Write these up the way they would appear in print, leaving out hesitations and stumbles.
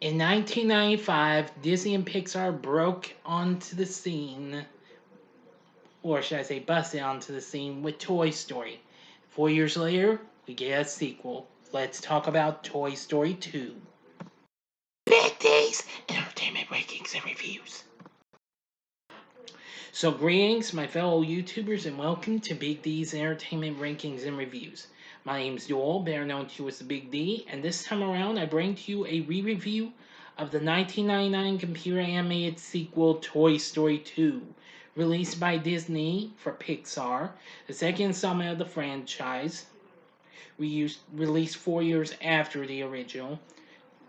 In 1995, Disney and Pixar broke onto the scene, or should I say, busted onto the scene with Toy Story. 4 years later, we get a sequel. Let's talk about Toy Story 2. Big D's Entertainment Rankings and Reviews. So, greetings, my fellow YouTubers, and welcome to Big D's Entertainment Rankings and Reviews. My name's Joel, better known to you as the Big D, and this time around I bring to you a re-review of the 1999 computer animated sequel Toy Story 2, released by Disney for Pixar, the second installment of the franchise, released 4 years after the original,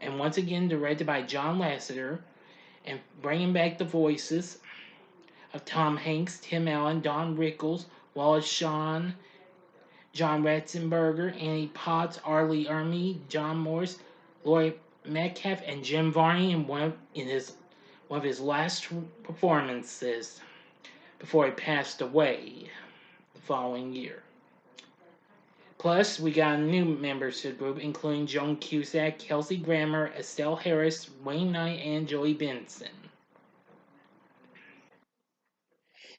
and once again directed by John Lasseter, and bringing back the voices of Tom Hanks, Tim Allen, Don Rickles, Wallace Shawn, John Ratzenberger, Annie Potts, Arlie Ermey, John Morris, Laurie Metcalf, and Jim Varney in one of his last performances before he passed away the following year. Plus, we got new members to the group, including Joan Cusack, Kelsey Grammer, Estelle Harris, Wayne Knight, and Jodi Benson.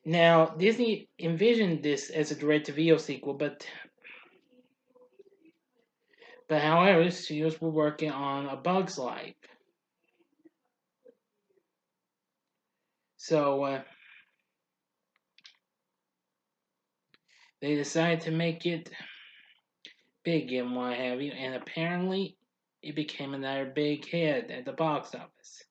Now, Disney envisioned this as a direct-to-video sequel, but however, studios were working on A Bug's Life. So, they decided to make it big and what have you, and apparently it became another big hit at the box office.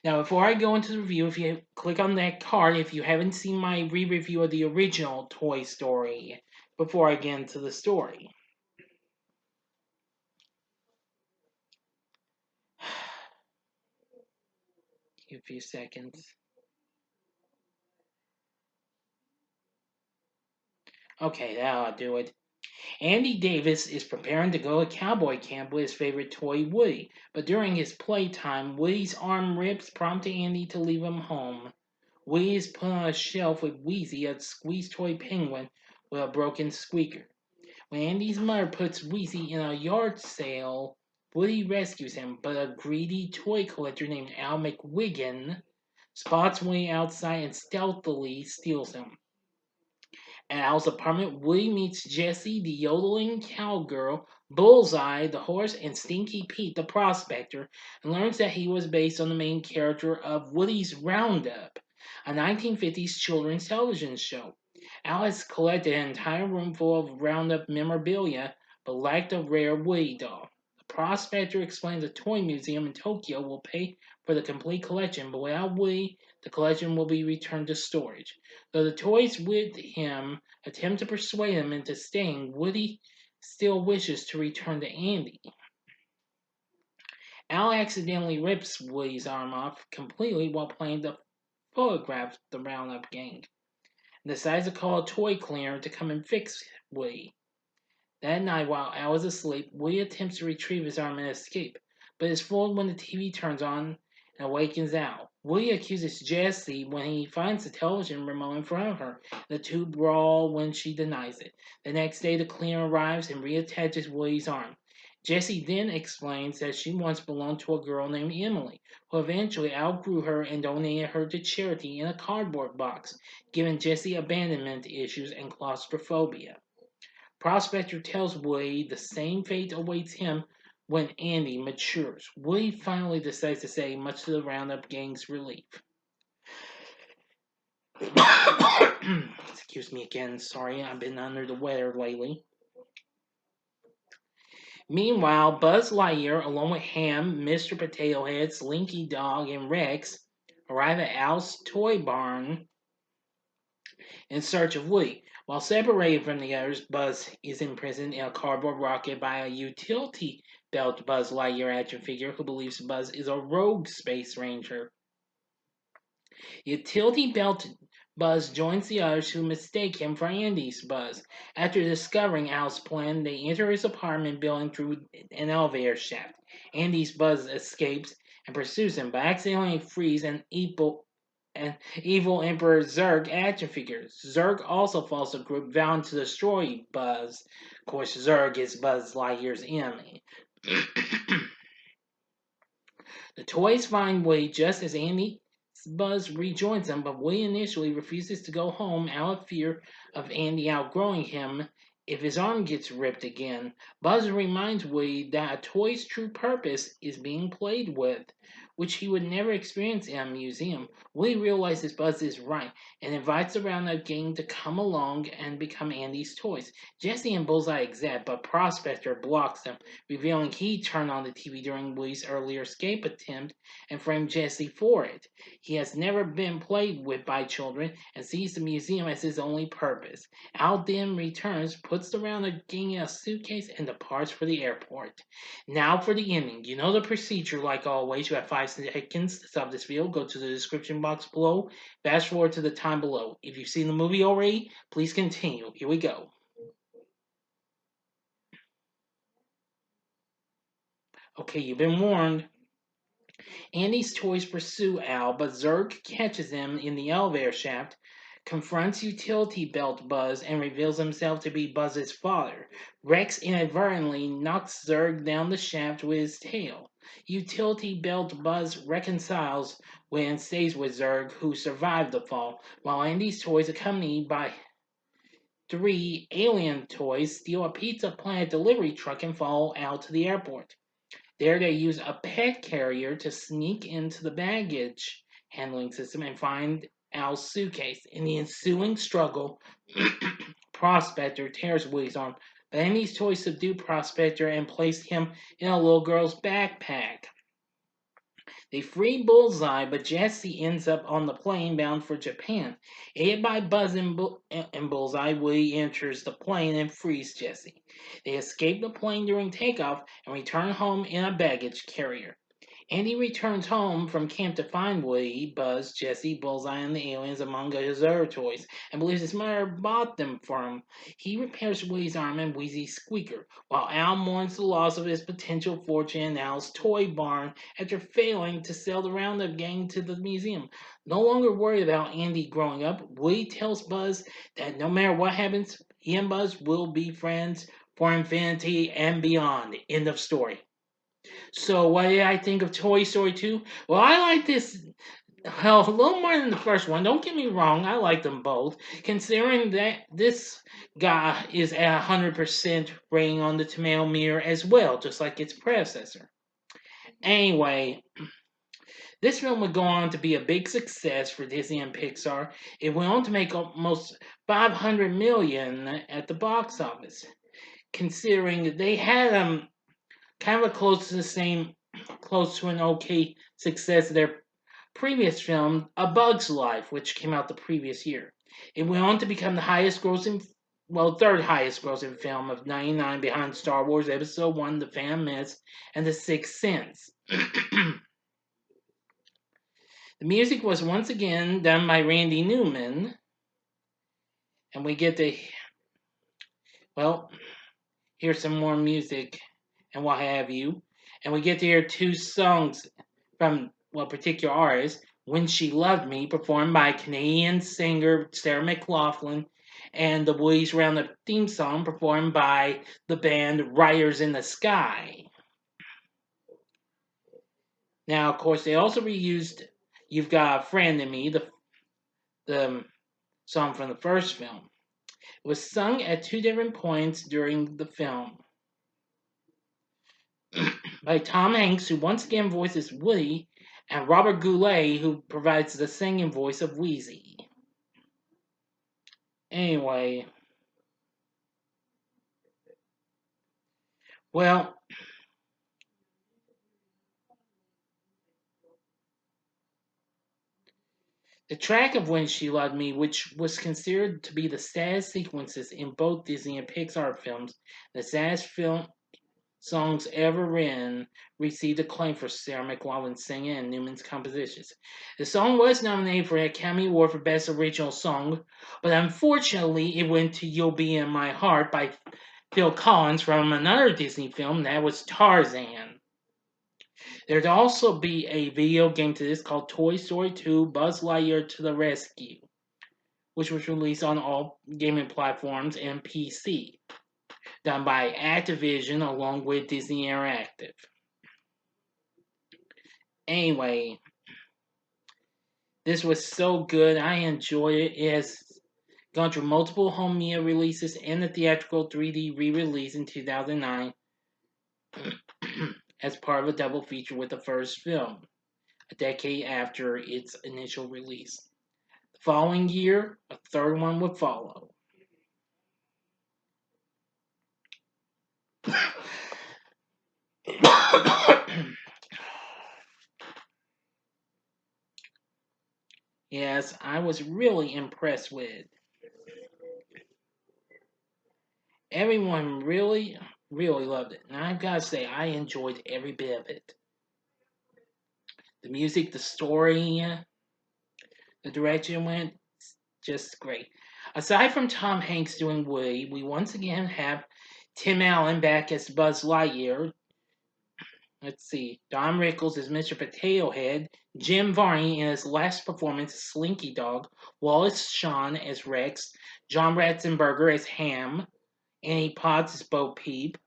Now, before I go into the review, if you click on that card, if you haven't seen my re-review of the original Toy Story, before I get into the story. Give a few seconds. Okay, that'll do it. Andy Davis is preparing to go to cowboy camp with his favorite toy, Woody, but during his playtime, Woody's arm rips, prompting Andy to leave him home. Woody is put on a shelf with Wheezy, a squeeze toy penguin with a broken squeaker. When Andy's mother puts Wheezy in a yard sale, Woody rescues him, but a greedy toy collector named Al McWiggin spots Woody outside and stealthily steals him. At Al's apartment, Woody meets Jessie, the yodeling cowgirl, Bullseye, the horse, and Stinky Pete, the prospector, and learns that he was based on the main character of Woody's Roundup, a 1950s children's television show. Al has collected an entire room full of Roundup memorabilia, but lacked a rare Woody doll. The prospector explains a toy museum in Tokyo will pay for the complete collection, but without Woody, the collection will be returned to storage. Though the toys with him attempt to persuade him into staying, Woody still wishes to return to Andy. Al accidentally rips Woody's arm off completely while playing to photograph the Roundup gang, and decides to call a toy cleaner to come and fix Woody. That night, while Al is asleep, Woody attempts to retrieve his arm and escape, but is fooled when the TV turns on and awakens Al. Woody accuses Jessie when he finds the television remote in front of her. The two brawl when she denies it. The next day, the cleaner arrives and reattaches Woody's arm. Jessie then explains that she once belonged to a girl named Emily, who eventually outgrew her and donated her to charity in a cardboard box, giving Jessie abandonment issues and claustrophobia. Prospector tells Woody the same fate awaits him when Andy matures. Woody finally decides to say, much to the Roundup gang's relief. Excuse me again, sorry, I've been under the weather lately. Meanwhile, Buzz Lightyear, along with Ham, Mr. Potato Head, Slinky Dog, and Rex, arrive at Al's toy barn in search of Woody. While separated from the others, Buzz is imprisoned in a cardboard rocket by a utility belt Buzz Lightyear action figure who believes Buzz is a rogue space ranger. Utility belt Buzz joins the others who mistake him for Andy's Buzz. After discovering Al's plan, they enter his apartment building through an elevator shaft. Andy's Buzz escapes and pursues him, but accidentally frees an evil Emperor Zurg action figure. Zurg also falls a group vowing to destroy Buzz. Of course, Zurg is Buzz Lightyear's enemy. The toys find Woody just as Andy Buzz rejoins them, but Woody initially refuses to go home out of fear of Andy outgrowing him if his arm gets ripped again. Buzz reminds Woody that a toy's true purpose is being played with, which he would never experience in a museum. Woody realizes Buzz is right and invites the Roundup gang to come along and become Andy's toys. Jesse and Bullseye accept, but Prospector blocks them, revealing he turned on the TV during Woody's earlier escape attempt and framed Jesse for it. He has never been played with by children and sees the museum as his only purpose. Al then returns, puts the Roundup gang in a suitcase, and departs for the airport. Now for the ending. You know the procedure like always. You have 5 seconds to stop this video. Go to the description box below. Fast forward to the time below. If you've seen the movie already, please continue. Here we go. Okay, you've been warned. Andy's toys pursue Al, but Zurg catches him in the elevator shaft, confronts Utility Belt Buzz, and reveals himself to be Buzz's father. Rex inadvertently knocks Zurg down the shaft with his tail. Utility Belt Buzz reconciles and stays with Zurg, who survived the fall, while Andy's toys, accompanied by 3 alien toys, steal a Pizza Planet delivery truck and follow Al to the airport. There they use a pet carrier to sneak into the baggage handling system and find Al's suitcase. In the ensuing struggle, Prospector tears Woody's arm, but Andy's toys subdue Prospector and place him in a little girl's backpack. They free Bullseye, but Jesse ends up on the plane bound for Japan. Aided by Buzz and Bullseye, Woody enters the plane and frees Jesse. They escape the plane during takeoff and return home in a baggage carrier. Andy returns home from camp to find Woody, Buzz, Jesse, Bullseye, and the aliens among his other toys, and believes his mother bought them for him. He repairs Woody's arm and Wheezy's squeaker, while Al mourns the loss of his potential fortune in Al's toy barn after failing to sell the Roundup gang to the museum. No longer worried about Andy growing up, Woody tells Buzz that no matter what happens, he and Buzz will be friends for infinity and beyond. End of story. So, what did I think of Toy Story 2? Well, I like this a little more than the first one. Don't get me wrong, I like them both. Considering that this guy is at 100% rating on the tomato meter as well, just like its predecessor. Anyway, this film would go on to be a big success for Disney and Pixar. It went on to make almost 500 million at the box office. Considering they had kind of close to an okay success of their previous film, A Bug's Life, which came out the previous year. It went on to become the third highest grossing film of '99 behind Star Wars Episode 1, The Phantom Menace, and The Sixth Sense. The music was once again done by Randy Newman, and we get to, hear some more music and what have you. And we get to hear 2 songs from particular artists. When She Loved Me, performed by Canadian singer Sarah McLachlan, and the Woody's Roundup theme song, performed by the band Riders in the Sky. Now, of course, they also reused You've Got a Friend in Me, the song from the first film. It was sung at 2 different points during the film by Tom Hanks, who once again voices Woody, and Robert Goulet, who provides the singing voice of Wheezy. Anyway, the track of When She Loved Me, which was considered to be the saddest sequences in both Disney and Pixar films, the saddest film songs ever written, received acclaim for Sarah McLachlan's singing and Newman's compositions. The song was nominated for an Academy Award for Best Original Song, but unfortunately it went to You'll Be in My Heart by Phil Collins from another Disney film, that was Tarzan. There'd also be a video game to this called Toy Story 2 Buzz Lightyear to the Rescue, which was released on all gaming platforms and PC, done by Activision along with Disney Interactive. Anyway, this was so good. I enjoyed it. It has gone through multiple home media releases and the theatrical 3D re-release in 2009 as part of a double feature with the first film, a decade after its initial release. The following year, a third one would follow. Yes, I was really impressed with it. Everyone really, really loved it. And I've got to say, I enjoyed every bit of it. The music, the story, the direction went just great. Aside from Tom Hanks doing Woody, we once again have Tim Allen back as Buzz Lightyear. Let's see. Don Rickles as Mr. Potato Head. Jim Varney in his last performance as Slinky Dog. Wallace Shawn as Rex. John Ratzenberger as Ham. Annie Potts as Bo Peep.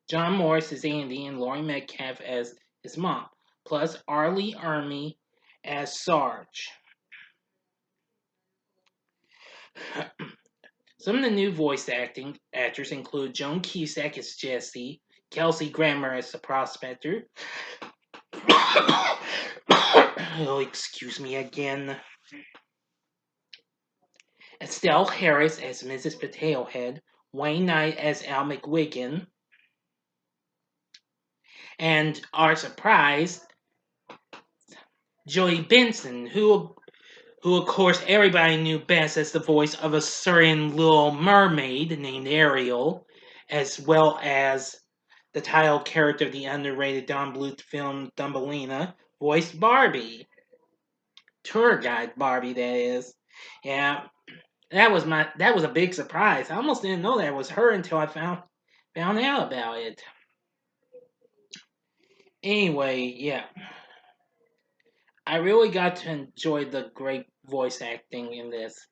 John Morris as Andy and Laurie Metcalf as his mom. Plus Arlie Ermy as Sarge. Some of the new voice actors include Joan Cusack as Jessie, Kelsey Grammer as the prospector. Oh, excuse me again. Estelle Harris as Mrs. Potato Head, Wayne Knight as Al McWiggin, and our surprise, Jodi Benson, who of course everybody knew best as the voice of a certain little mermaid named Ariel, as well as the title character of the underrated Don Bluth film Thumbelina, voiced Barbie. Tour guide Barbie, that is. Yeah, that was a big surprise. I almost didn't know that was her until I found out about it. Anyway, yeah. I really got to enjoy the great voice acting in this.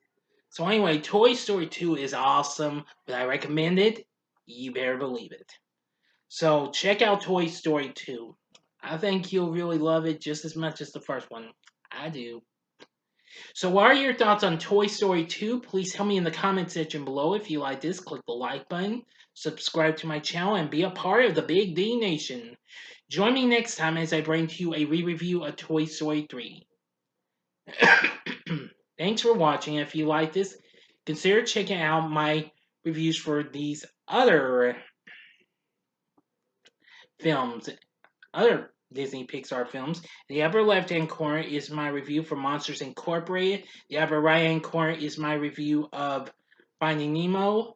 So anyway, Toy Story 2 is awesome, but I recommend it. You better believe it. So check out Toy Story 2. I think you'll really love it just as much as the first one. I do. So what are your thoughts on Toy Story 2? Please tell me in the comment section below. If you like this, click the like button, subscribe to my channel, and be a part of the Big D Nation. Join me next time as I bring to you a re-review of Toy Story 3. Thanks for watching. If you like this, consider checking out my reviews for these other films, other Disney Pixar films. The upper left hand corner is my review for Monsters Incorporated. The upper right hand corner is my review of Finding Nemo.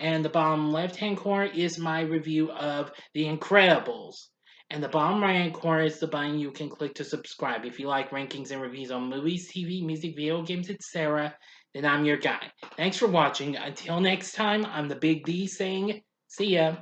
And the bottom left hand corner is my review of The Incredibles. And the bottom right hand corner is the button you can click to subscribe. If you like rankings and reviews on movies, TV, music, video games, etc., then I'm your guy. Thanks for watching. Until next time, I'm the Big D saying, see ya.